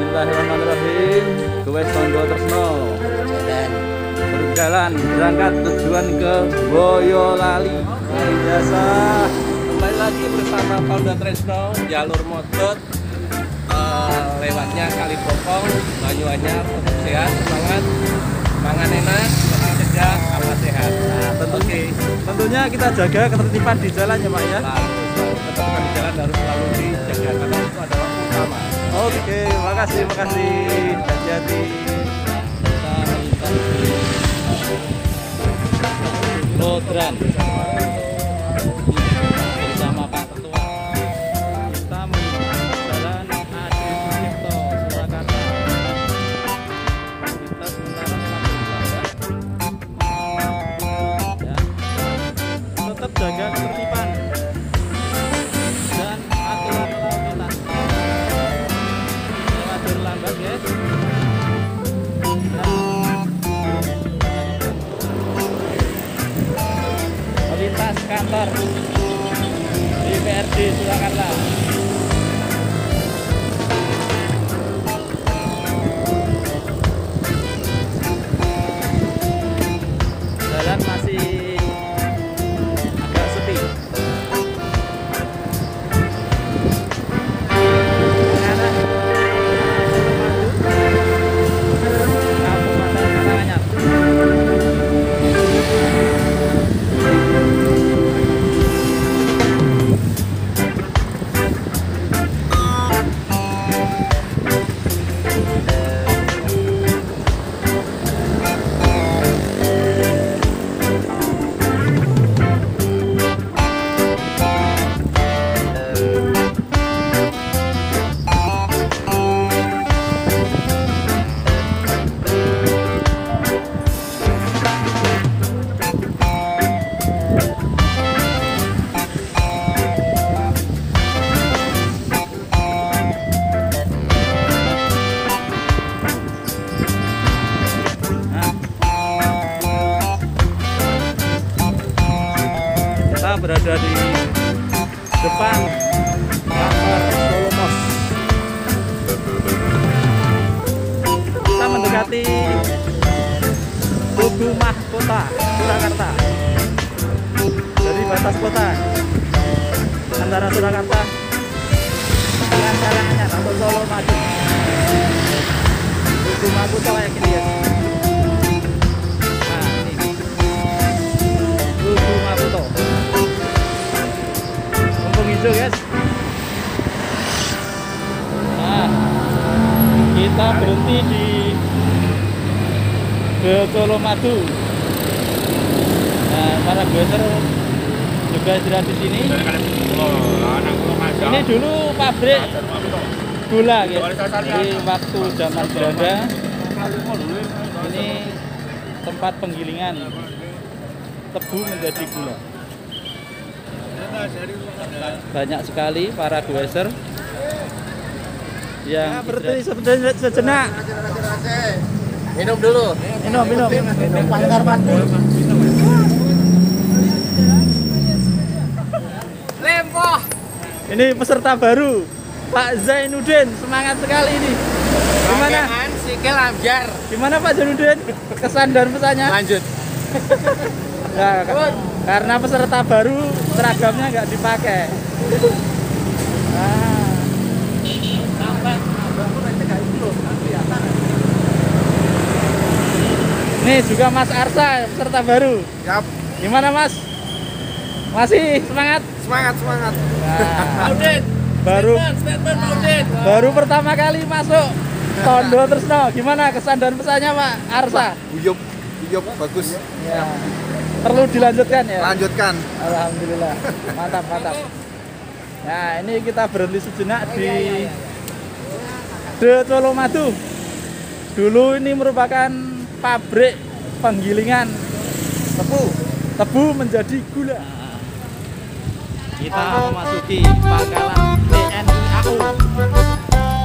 Bismillahirrahmanirrahim. Gue Tondo Tresno berjalan berangkat tujuan ke Boyolali. Biasa Kembali lagi bersama Tondo Tresno, jalur motor lewatnya Kali Bokong, Banyuanyar. Tetap sehat, semangat, mangan enak, tenang cegah, amat sehat. Nah, tentunya kita jaga ketertiban di jalan ya Pak ya. Ketertiban di jalan harus selalu dijaga karena itu adalah utama. Oke, makasih. Hati-hati. Kita melintas di Lodran bersama Pak Ketua. Kita menuju jalan Adi Sucipto, Surakarta. Kita sementara memang ya. Tetap jaga ketertiban dan aturan lalu lintas. Lewat jalur lambat guys. Melintas kantor DPRD Surakarta. Jalan masih agak sepi. Kabupaten Karanganyar. Kita berada di depan kantor Solomos. Kita mendekati Tugu Mahkota Surakarta. Dari batas kota antara Surakarta dengan Karanganyar atau Solo Maju. Tugu Mahkota kayak gini ya. Nah, ini Tugu Mahkota. Hijau guys. Nah, kita berhenti di Colomadu. Nah, para grader juga istirahat di sini. Ini dulu pabrik gula guys. Di waktu zaman Belanda. Ini tempat penggilingan tebu menjadi gula. Banyak sekali para goeser yang berhenti sejenak. Minum dulu. Minum. Lempoh. Ini peserta baru, Pak Zainuddin, semangat sekali ini. Gimana? Sikil amjar. Gimana Pak Zainuddin? Kesan dan pesannya? Lanjut. Nah, karena peserta baru seragamnya nggak dipakai. Nah. Nih juga Mas Arsa peserta baru. Yap. Gimana Mas? Masih semangat? Semangat. Nah, Audit. Statement audit. baru pertama kali masuk Tondo Tresno. Gimana kesan dan pesannya Pak Arsa? Guyup bagus. Ya. Perlu dilanjutkan ya? Lanjutkan. Alhamdulillah. Mantap. Nah, ini kita berhenti sejenak di Colomadu. Dulu ini merupakan pabrik penggilingan tebu menjadi gula. Kita memasuki pangkalan TNI AU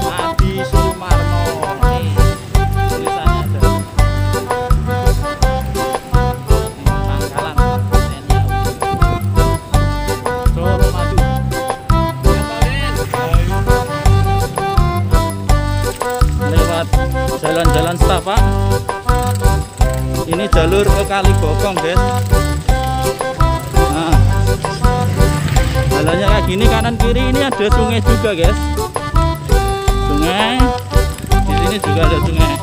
Adi Sumarno. Nih, tulisannya ada. Ini pangkalan TNI AU Colomadu. lihat jalan-jalan setapak. Ini jalur ke Kali Bokong, guys. Nah, jalannya kayak gini, kanan kiri ini ada sungai juga, guys. Sungai. Di sini juga ada sungai.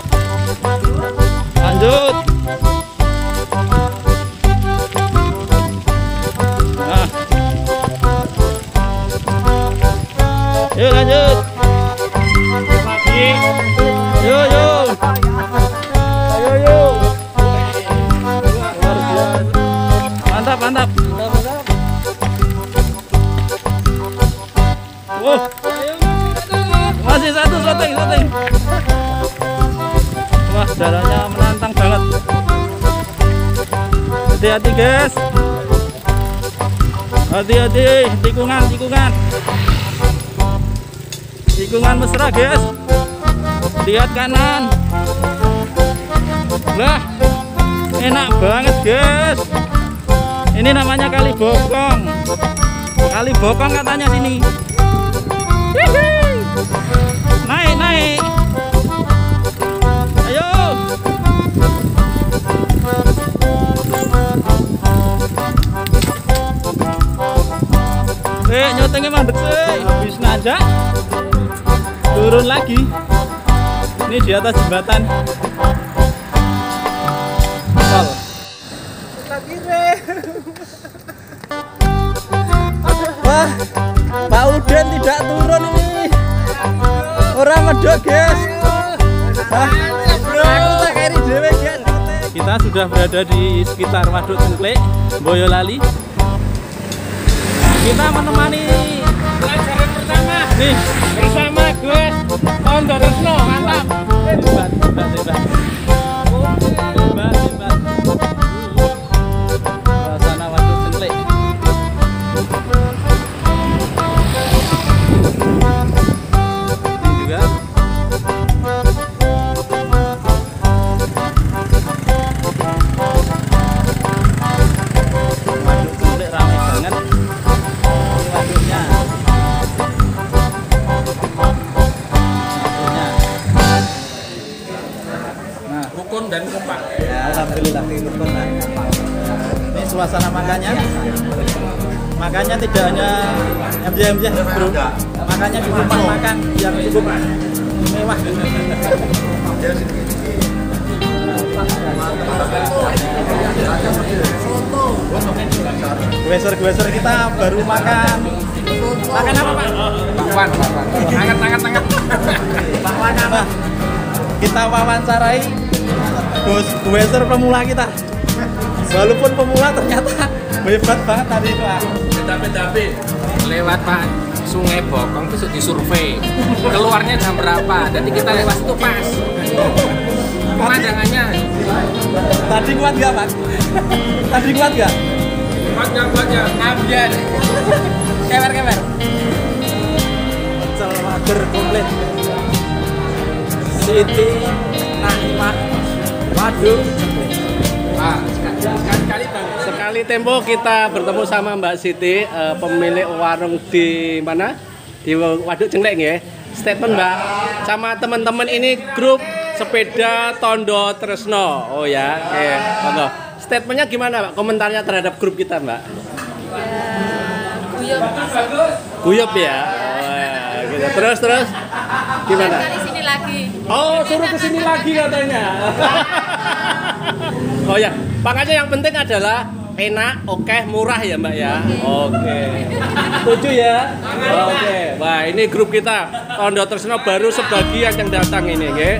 Lanjut. Nah. Yuk lanjut. Lagi. Yuk. Ayo yuk. Luar biasa. Mantap. Wow. Masih satu syuting. Wah, jalannya menantang banget. Hati-hati, guys. Hati-hati, tikungan. Tikungan mesra, guys. Lihat kanan. Lah, enak banget, guys. Ini namanya Kali Bokong. Kali Bokong katanya sini. Hihi. Naik. Ayo. Nyotengnya mandek sih. Habis aja. Turun lagi. Ini di atas jembatan. Tol. Wah, Pak Uden tidak turun ini. Orang medok, guys. Kita sudah berada di sekitar Waduk Cengklek, Boyolali. Kita menemani pelajaran pertama nih bersama Gus Tondo Tresno. Mantap. Hebat. Suasana Waduk Cengklek. Ini juga. Waduk Cengklek ramai banget. Rukun dan kompak. Alhamdulillah. Ini suasana makannya. Makannya tidak hanya MJ, bro. Makannya di rumah makan yang cukup mewah. Geser kita baru makan. Makan apa, Pak? Bakwan. Hangat. Bakwan apa? Kita wawancarai bos geser pemula kita. Walaupun pemula ternyata hebat banget tadi itu. Tapi lewat Pak Sungai Bokong itu disurvei. Keluarnya jam berapa? Jadi kita lewat itu pas. Pemandangannya. Tadi kuat gak, Pak? Kuat ya. Ambiar. Kewer. Celwager komplit. Siti Naimah Waduk. Sekali tempo kita bertemu sama Mbak Siti, pemilik warung di mana? Di Waduk Cengklek ya. Statement Mbak sama teman-teman ini grup sepeda Tondo Tresno. Oh ya, oke. Monggo. Statementnya gimana, Mbak? Komentarnya terhadap grup kita, Mbak? Guyup ya. Oh, gitu. Terus gimana? Di sini lagi. Oh, suruh kesini lagi katanya. Oh ya, makanya yang penting adalah enak, oke, murah ya Mbak ya. Oke. Setuju ya? Oke. Wah, ini grup kita Tondo Tresno baru sebagian yang datang ini, oke?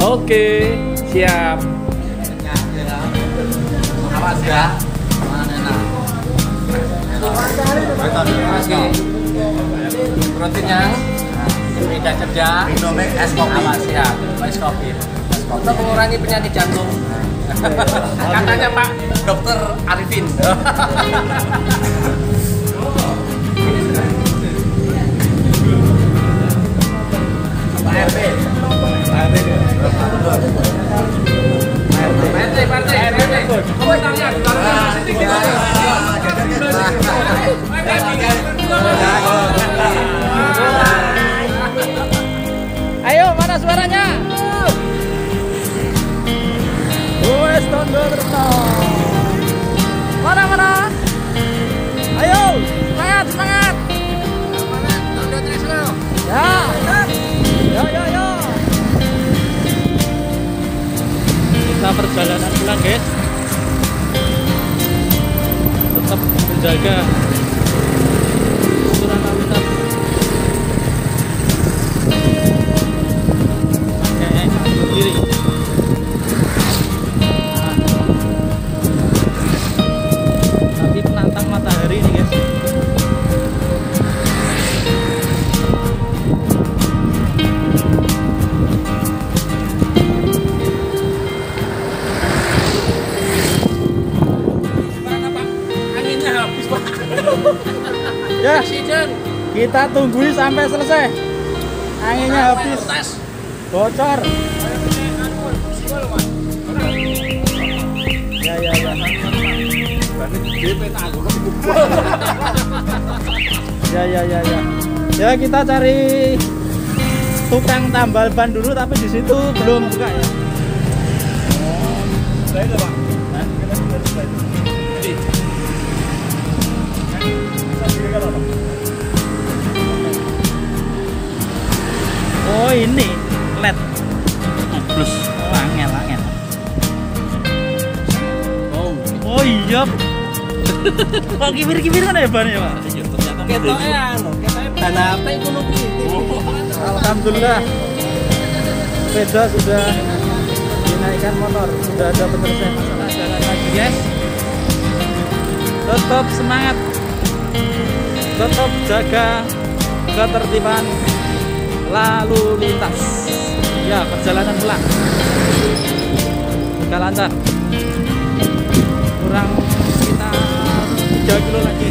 Oke, siap. Awas ya. Proteinnya sepeda cerdas, es kopi. Awas siap, es kopi. Untuk mengurangi penyakit jantung. Katanya Pak Dokter Arifin. Pak RT. Ayo, mana Mana suaranya? Wes tondo terus. Mana? Ayo, semangat. Ya. Kita perjalanan pulang, guys. Tetap menjaga aturan lalu lintas. Pakai jalur kiri. Tapi penantang matahari nih, guys. Ya, kita tungguin sampai selesai. Anginnya habis. Bocor. Ya. Ya, kita cari tukang tambal ban dulu, tapi di situ belum buka ya. Oh ini LED plus angel. Oh iya. Kok kibir kan ya bannya Pak? Ketoknya ban HP kuno kuwi. Alhamdulillah sepeda sudah dinaikkan motor, sudah ada penyelesaian masalah jalan lagi, guys. Tetap semangat, tetap jaga ketertiban lalu lintas. Ya, perjalanan pulang juga lancar, kurang sekitar 3 kilo lagi.